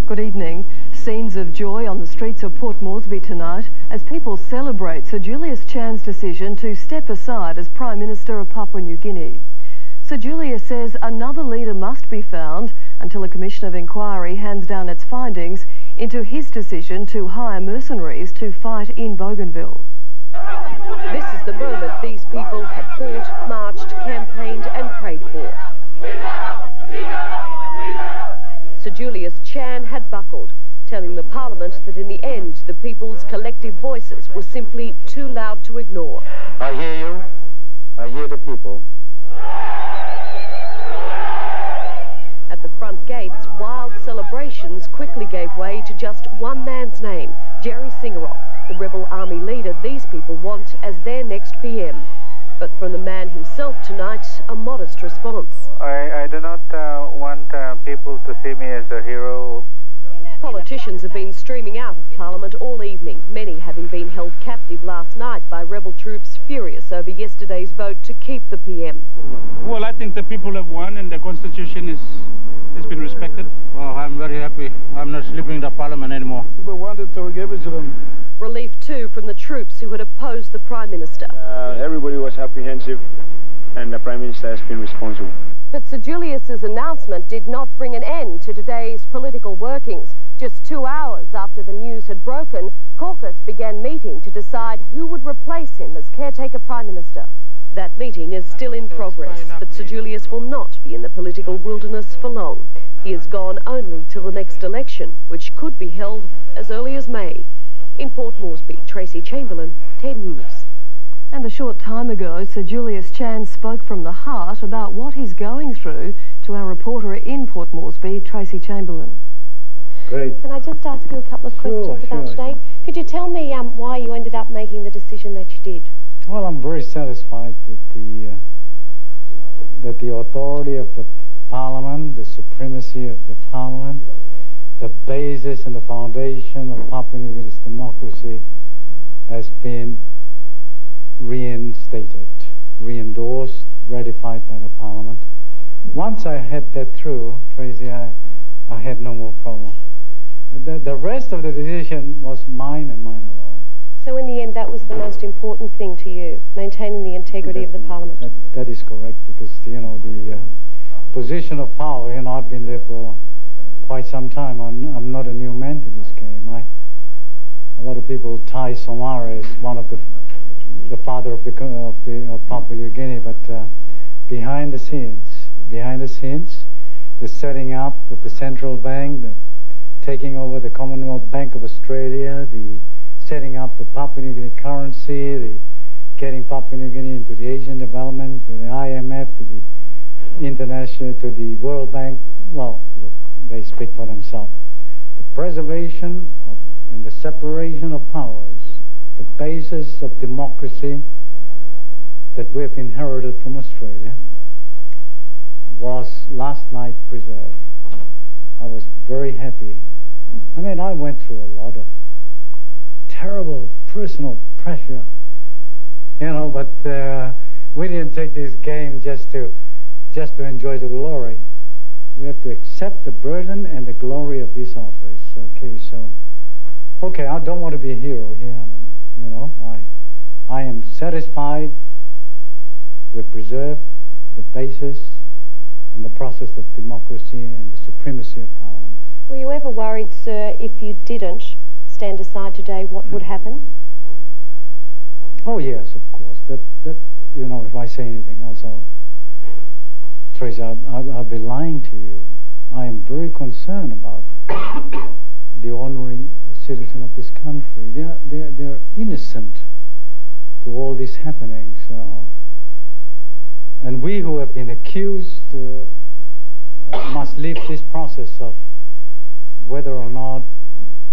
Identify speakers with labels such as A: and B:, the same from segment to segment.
A: Good evening. Scenes of joy on the streets of Port Moresby tonight as people celebrate Sir Julius Chan's decision to step aside as Prime Minister of Papua New Guinea. Sir Julius says another leader must be found until a commission of inquiry hands down its findings into his decision to hire mercenaries to fight in Bougainville.
B: This is the moment these people have fought, marched, campaigned and prayed for. Sir Julius Chan had buckled, telling the Parliament that in the end the people's collective voices were simply too loud to ignore.
C: I hear you. I hear the people.
B: At the front gates, wild celebrations quickly gave way to just one man's name, Jerry Singarok, the rebel army leader these people want as their next PM. But from the man himself tonight, a modest response.
C: I do not want people to see me as a hero.
B: Politicians have been streaming out of Parliament all evening, many having been held captive last night by rebel troops furious over yesterday's vote to keep the PM.
D: Well, I think the people have won and the Constitution has been respected. Well, I'm very happy. I'm not sleeping in the Parliament anymore.
E: People wanted, so we gave it to them.
B: Relief too from the troops who had opposed the Prime Minister.
F: Everybody was apprehensive and the Prime Minister has been responsible.
B: But Sir Julius's announcement did not bring an end to today's political workings. Just 2 hours after the news had broken, caucus began meeting to decide who would replace him as caretaker Prime Minister. That meeting is still in progress, but Sir Julius will not be in the political wilderness for long. He is gone only till the next election, which could be held as early as May. In Port Moresby, Tracy Chamberlain, 10 News.
A: And a short time ago, Sir Julius Chan spoke from the heart about what he's going through to our reporter in Port Moresby, Tracy Chamberlain.
E: Great.
G: Can I just ask you a couple of questions about today? Could you tell me why you ended up making the decision that you did?
E: Well, I'm very satisfied that the authority of the Parliament, the supremacy of the Parliament, the basis and the foundation of Papua New Guinea's democracy has been reinstated, re-endorsed, ratified by the Parliament. Once I had that through, Tracy, I had no more problem. The rest of the decision was mine and mine alone.
G: So in the end, that was the most important thing to you, maintaining the integrity of the Parliament?
E: That is correct, because, you know, the position of power, you know, I've been there for quite some time. I'm not a new man to this game. A lot of people tie Somare as one of the father of Papua New Guinea, but behind the scenes, the setting up of the central bank, the taking over the Commonwealth Bank of Australia, the setting up the Papua New Guinea currency, the getting Papua New Guinea into the Asian development, to the IMF, to the international, to the World Bank. Well, look, they speak for themselves. The preservation of and the separation of powers, the basis of democracy that we've inherited from Australia, was last night preserved. I was very happy. I mean, I went through a lot of terrible personal pressure, you know, but we didn't take this game just to enjoy the glory. We have to accept the burden and the glory of this office. Okay, so, okay, I don't want to be a hero here. You know, I am satisfied we preserve the basis and the process of democracy and the supremacy of Parliament.
G: Were you ever worried, sir, if you didn't stand aside today, what would happen?
E: Oh yes, of course. That you know, if I say anything else, Tracy, I'll be lying to you. I am very concerned about the ordinary citizen of this country. They're innocent to all this happening. So, and we who have been accused must leave this process of whether or not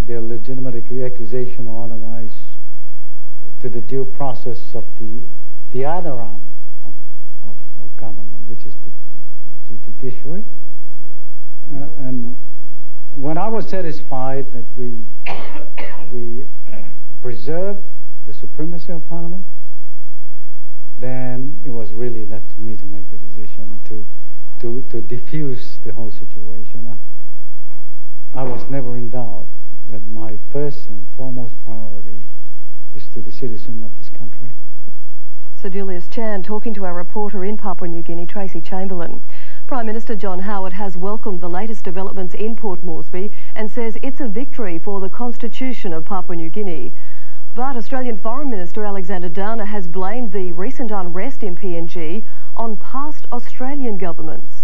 E: they're legitimate accusation or otherwise to the due process of the other arm of government, which is the judiciary. And when I was satisfied that we preserve the supremacy of Parliament, then it was really left to me to make the decision to diffuse the whole situation. I was it's never in doubt that my first and foremost priority is to the citizen of this country.
A: Sir Julius Chan talking to our reporter in Papua New Guinea, Tracy Chamberlain. Prime Minister John Howard has welcomed the latest developments in Port Moresby and says it's a victory for the constitution of Papua New Guinea. But Australian Foreign Minister Alexander Downer has blamed the recent unrest in PNG on past Australian governments.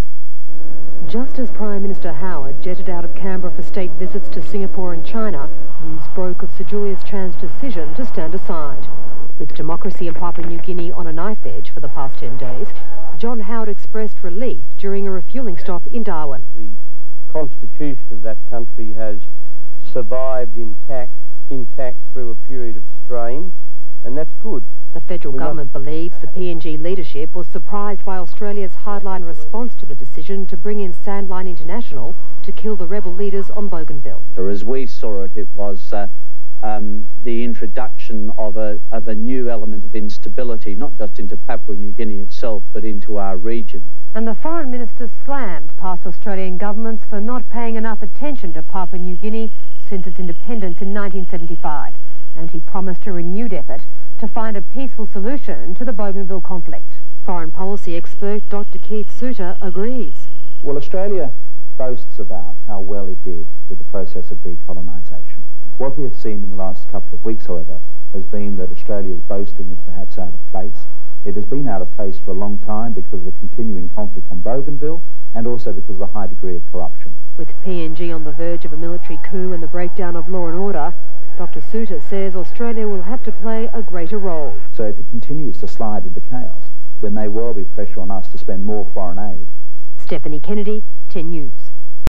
B: Just as Prime Minister Howard jetted out of Canberra for state visits to Singapore and China, news broke of Sir Julius Chan's decision to stand aside. With democracy in Papua New Guinea on a knife edge for the past 10 days, John Howard expressed relief during a refuelling stop in Darwin.
H: The constitution of that country has survived intact through a period of strain, and that's good.
B: The federal government believes the PNG leadership was surprised by Australia's hardline response to the decision to bring in Sandline International to kill the rebel leaders on Bougainville.
I: As we saw it, it was the introduction of a new element of instability, not just into Papua New Guinea itself, but into our region.
B: And the Foreign Minister slammed past Australian governments for not paying enough attention to Papua New Guinea since its independence in 1975. And he promised a renewed effort to find a peaceful solution to the Bougainville conflict. Foreign policy expert Dr. Keith Suter agrees.
J: Well, Australia boasts about how well it did with the process of decolonisation. What we have seen in the last couple of weeks, however, has been that Australia's boasting is perhaps out of place. It has been out of place for a long time because of the continuing conflict on Bougainville and also because of the high degree of corruption.
B: With PNG on the verge of a military coup and the breakdown of law and order, Dr. Suter says Australia will have to play a greater role.
J: So if it continues to slide into chaos, there may well be pressure on us to spend more foreign aid.
B: Stephanie Kennedy, 10 News.